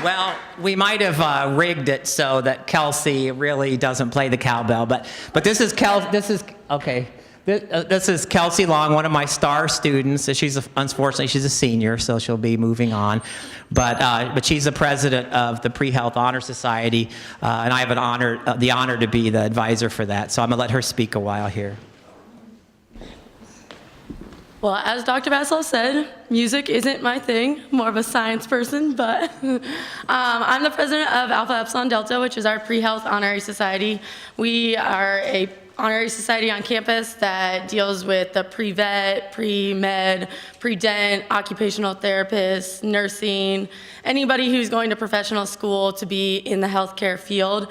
[SPEAKER 1] Well, we might have rigged it so that Kelsey really doesn't play the cowbell, but this is okay. This is Kelsey Long, one of my star students. Unfortunately she's a senior, so she'll be moving on. But she's the president of the Pre-Health Honor Society, and I have the honor to be the advisor for that. So I'm gonna let her speak a while here.
[SPEAKER 7] Well, as Dr. Vasiloff said, music isn't my thing, more of a science person, but I'm the president of Alpha Epsilon Delta, which is our pre-health honorary society. We are a honorary society on campus that deals with the pre-vet, pre-med, pre-dent, occupational therapists, nursing, anybody who's going to professional school to be in the healthcare field.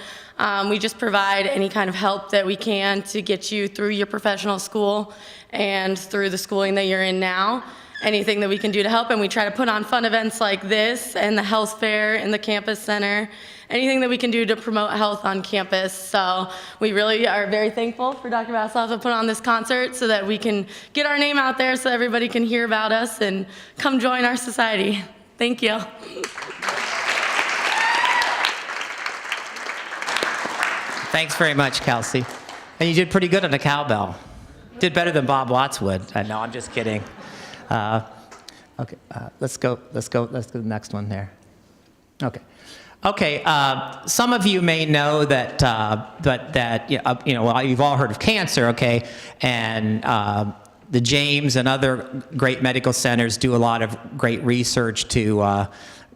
[SPEAKER 7] We just provide any kind of help that we can to get you through your professional school and through the schooling that you're in now. Anything that we can do to help, and we try to put on fun events like this and the health fair in the campus center anything that we can do to promote health on campus. So we really are very thankful for Dr. Vasiloff to put on this concert so that we can get our name out there so everybody can hear about us and come join our society. Thank you.
[SPEAKER 1] Thanks very much, Kelsey. And you did pretty good on the cowbell. Did better than Bob Watts would. No, I'm just kidding. Okay, let's go to the next one there. Okay, some of you may know that, well, you've all heard of cancer, okay? And the James and other great medical centers do a lot of great research to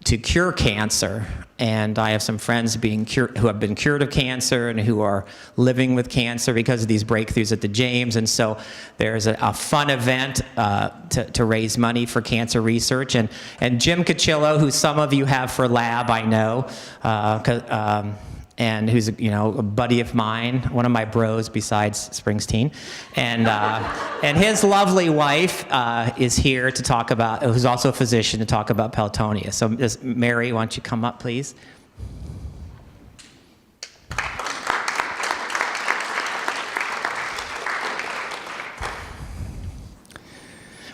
[SPEAKER 1] cure cancer. And I have some friends who have been cured of cancer and who are living with cancer because of these breakthroughs at the James. And so there's a fun event to raise money for cancer research. And Jim Cachillo, who some of you have for lab, I know, and who's a buddy of mine, one of my bros besides Springsteen, and his lovely wife is here to talk about, who's also a physician, to talk about Pelotonia. So Mary, why don't you come up, please?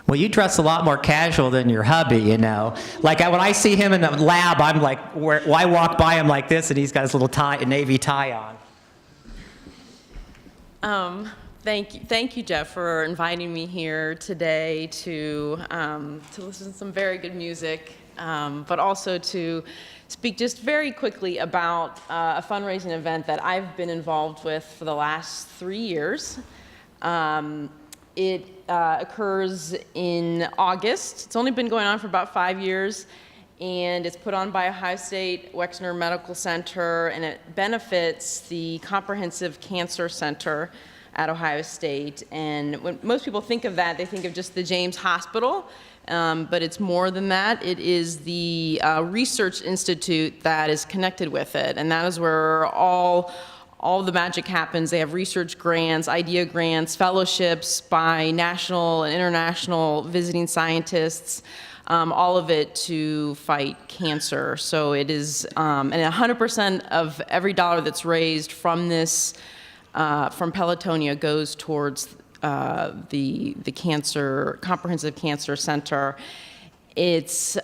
[SPEAKER 1] Well, you dress a lot more casual than your hubby, you know. Like when I see him in the lab, I'm like, why walk by him like this, and he's got his little tie, navy tie on.
[SPEAKER 6] Thank you, Jeff, for inviting me here today to listen to some very good music, but also to speak just very quickly about a fundraising event that I've been involved with for the last 3 years. It occurs in August. It's only been going on for about 5 years, and it's put on by Ohio State Wexner Medical Center, and it benefits the Comprehensive Cancer Center at Ohio State. And when most people think of that, they think of just the James Hospital, but it's more than that. It is the research institute that is connected with it, and that is where all the magic happens. They have research grants, idea grants, fellowships by national and international visiting scientists, all of it to fight cancer. So it is, and 100% of every dollar that's raised from this, from Pelotonia goes towards the Comprehensive Cancer Center. It's,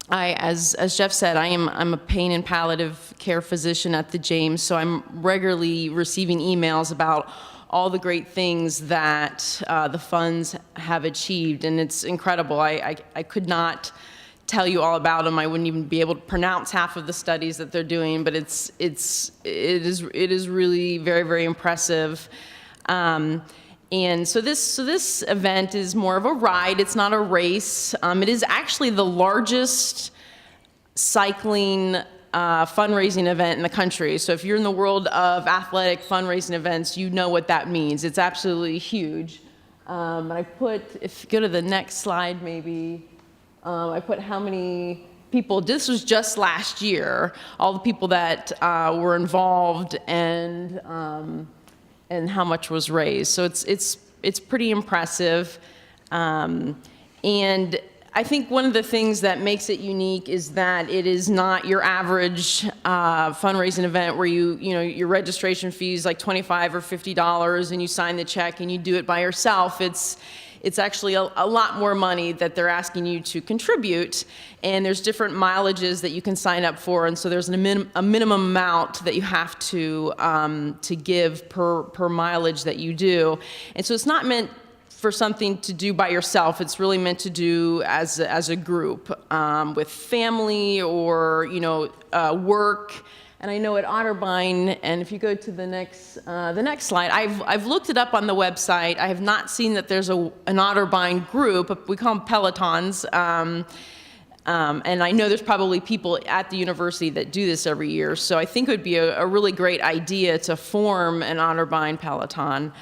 [SPEAKER 6] as Jeff said, I'm a pain and palliative care physician at the James, so I'm regularly receiving emails about all the great things that the funds have achieved, and it's incredible. I could not tell you all about them. I wouldn't even be able to pronounce half of the studies that they're doing, but it is really very, very impressive. And so this event is more of a ride. It's not a race. It is actually the largest cycling fundraising event in the country. So if you're in the world of athletic fundraising events, you know what that means. It's absolutely huge. I put, if you go to the next slide maybe, I put how many people, this was just last year, all the people that were involved and how much was raised. So it's pretty impressive. And I think one of the things that makes it unique is that it is not your average fundraising event where your registration fee is like $25 or $50 and you sign the check and you do it by yourself. It's actually a lot more money that they're asking you to contribute, and there's different mileages that you can sign up for, and so there's a minimum amount that you have to give per mileage that you do. And so it's not meant for something to do by yourself. It's really meant to do as a group with family or work. And I know at Otterbein, and if you go to the next slide, I've looked it up on the website. I have not seen that there's an Otterbein group. We call them Pelotons. And I know there's probably people at the university that do this every year. So I think it would be a really great idea to form an Otterbein Peloton.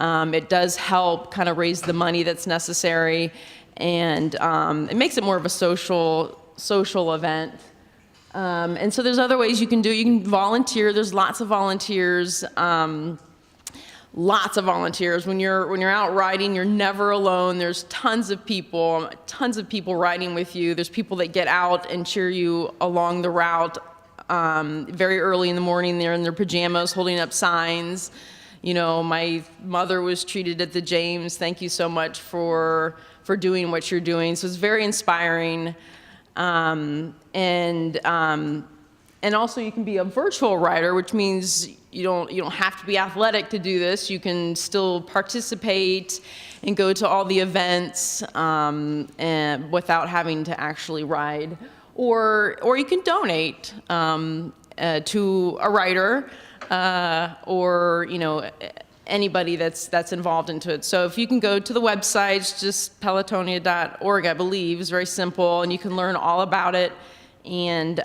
[SPEAKER 6] It does help kind of raise the money that's necessary, and it makes it more of a social event. And so there's other ways you can do it. You can volunteer. There's lots of volunteers. Lots of volunteers. When you're out riding, you're never alone. There's tons of people riding with you. There's people that get out and cheer you along the route. very early in the morning. They're in their pajamas holding up signs. You know, my mother was treated at the James. Thank you so much for doing what you're doing. So it's very inspiring. And also you can be a virtual writer, which means you don't have to be athletic to do this. You can still participate and go to all the events and without having to actually ride. Or you can donate to a writer or anybody that's involved into it. So if you can go to the website, it's just pelotonia.org, I believe. It's very simple, and you can learn all about it and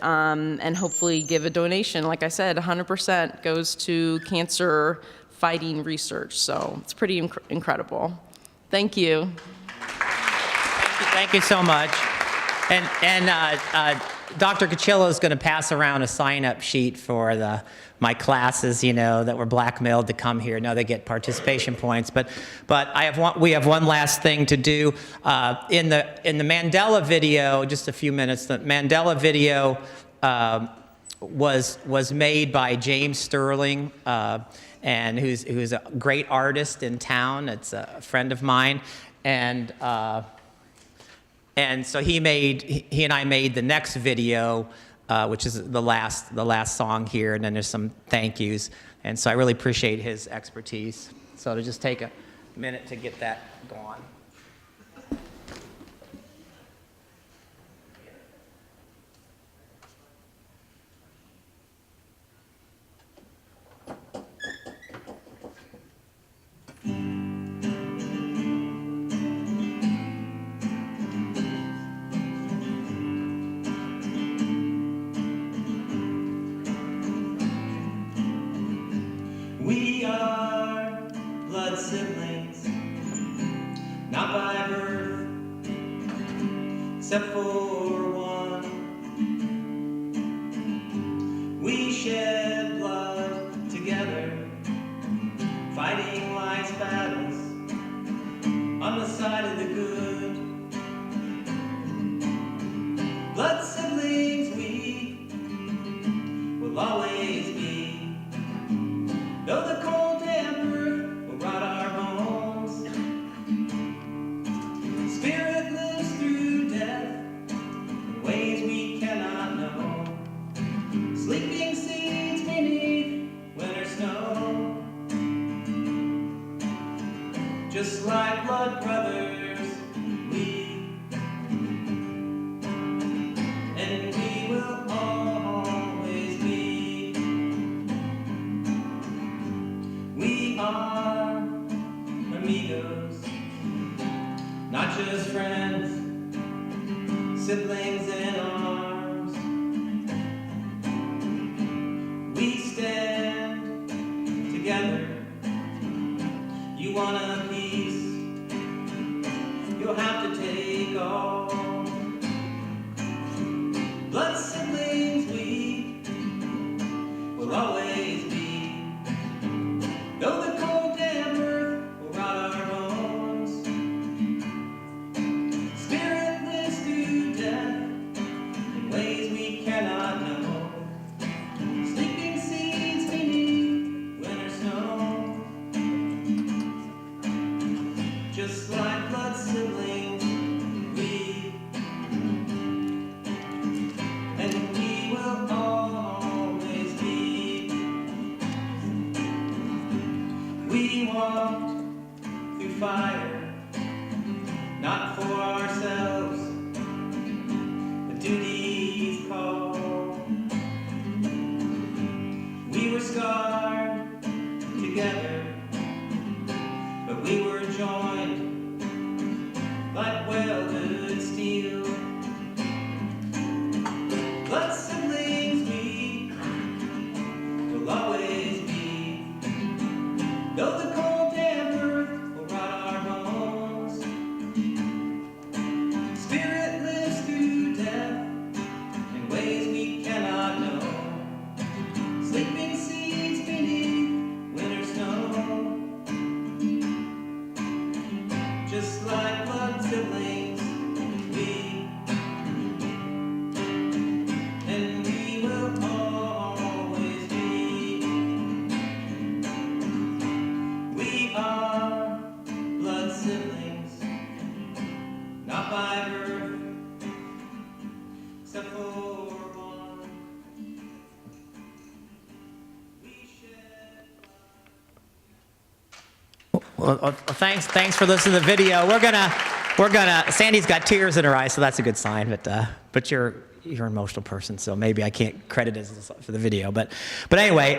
[SPEAKER 6] hopefully give a donation. Like I said, 100% goes to cancer fighting research. So it's pretty incredible. Thank you.
[SPEAKER 1] Thank you so much. And Dr. Cachillo is going to pass around a sign-up sheet for my classes, that were blackmailed to come here. No, they get participation points. But we have one last thing to do. In the Mandela video, just a few minutes. The Mandela video was made by James Sterling, and who's a great artist in town. It's a friend of mine, and so he and I made the next video, which is the last song here, and then there's some thank yous. And so I really appreciate his expertise. So to just take a minute to get that going.
[SPEAKER 8] We are blood siblings, not by birth, except for one. We shed blood together, fighting life's battles on the side of the good. Blood siblings we will always be. Though the cold damp earth will rot our bones, spirit lives through death in ways we cannot know. Sleeping seeds beneath winter snow, just like blood brothers we, and we will always be. We are amigos, not just friends, siblings in arms. We stand together. You want a piece, you'll have to take all. Blood siblings we will always be. Though the cold damp earth will rot our bones, spirit lives through death in ways we cannot know. Sleeping seeds beneath winter snow, just like blood siblings we, and we will always be. We walked through fire, not for ourselves, but duty's call. We were scarred together, but we were joined like welded steel. Blood siblings we will always be. Though the cold damp earth will rot our bones, spirit lives through death in ways we cannot know. Sleeping seeds beneath winter snow, just like blood siblings we, and we will all
[SPEAKER 1] Well, thanks for listening to the video. We're gonna. Sandy's got tears in her eyes, so that's a good sign. But you're an emotional person, so maybe I can't credit it for the video. But anyway,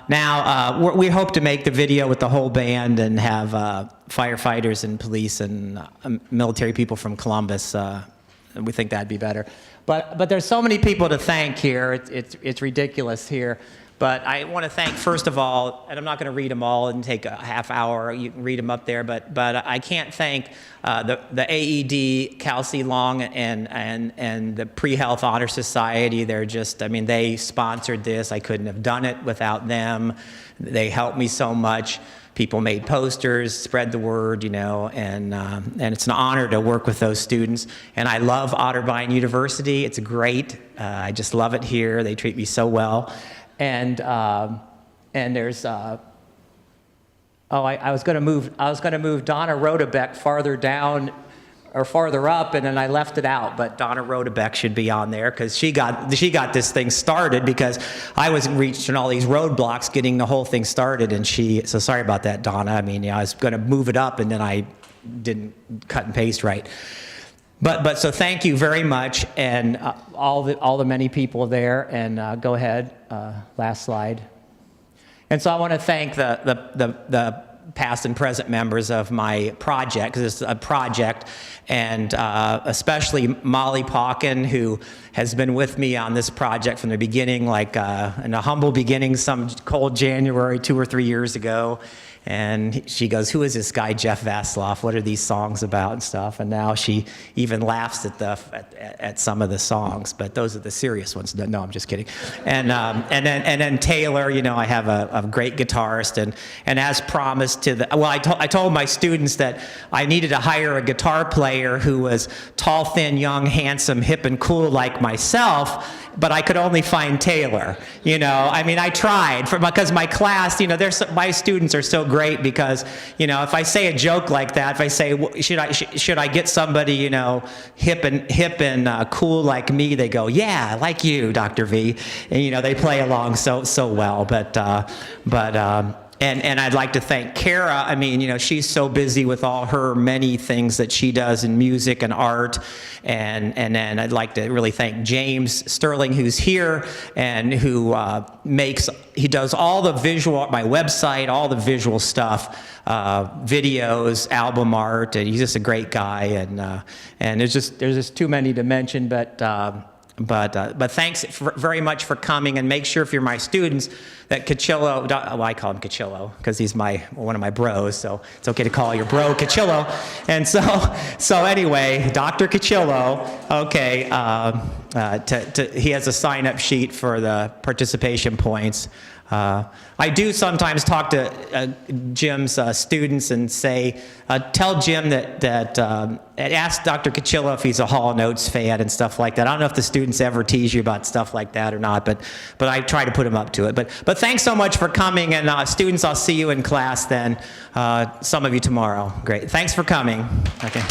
[SPEAKER 1] now we hope to make the video with the whole band and have firefighters and police and military people from Columbus. We think that'd be better. But there's so many people to thank here. It's ridiculous here. But I want to thank, first of all, and I'm not going to read them all and take a half hour. You can read them up there. But I can't thank the AED, Kelsey Long, and the Pre-Health Honor Society. They're just, I mean, they sponsored this. I couldn't have done it without them. They helped me so much. People made posters, spread the word, you know, and it's an honor to work with those students. And I love Otterbein University. It's great. I just love it here. They treat me so well. And there's I was going to move Donna Rodebeck farther down or farther up, and then I left it out. But Donna Rodebeck should be on there because she got this thing started because I was reaching all these roadblocks getting the whole thing started, and so sorry about that, Donna. I mean, I was going to move it up, and then I didn't cut and paste right. But so thank you very much, and all the many people there. And go ahead, last slide. And so I want to thank the past and present members of my project, because it's a project, and especially Molly Pauken, who has been with me on this project from the beginning, like in a humble beginning, some cold January 2 or 3 years ago. And she goes, "Who is this guy, Jeff Vasiloff? What are these songs about and stuff?" And now she even laughs at some of the songs, but those are the serious ones. No, I'm just kidding. And then Taylor, you know, I have a great guitarist, and as promised I told my students that I needed to hire a guitar player who was tall, thin, young, handsome, hip, and cool like myself. But I could only find Taylor, you know. I mean, I tried because my class, you know, my students are so great because, you know, if I say a joke like that, if I say, should I get somebody, you know, hip and cool like me, they go, "Yeah, like you, Dr. V," and you know, they play along so well. And I'd like to thank Kara. I mean, you know, she's so busy with all her many things that she does in music and art. And then I'd like to really thank James Sterling, who's here and who he does all the visual, my website, all the visual stuff, videos, album art, and he's just a great guy. And there's just too many to mention, but thanks very much for coming, and make sure if you're my students that Cachillo, well, I call him Cachillo because he's one of my bros, so it's okay to call your bro Cachillo. And so anyway, Dr. Cachillo, okay, he has a sign-up sheet for the participation points. I do sometimes talk to Jim's students and say, tell Jim that ask Dr. Cachillo if he's a Hall & Oates fan and stuff like that. I don't know if the students ever tease you about stuff like that or not, but I try to put him up to it. But thanks so much for coming, and students, I'll see you in class then, some of you tomorrow. Great. Thanks for coming. Okay.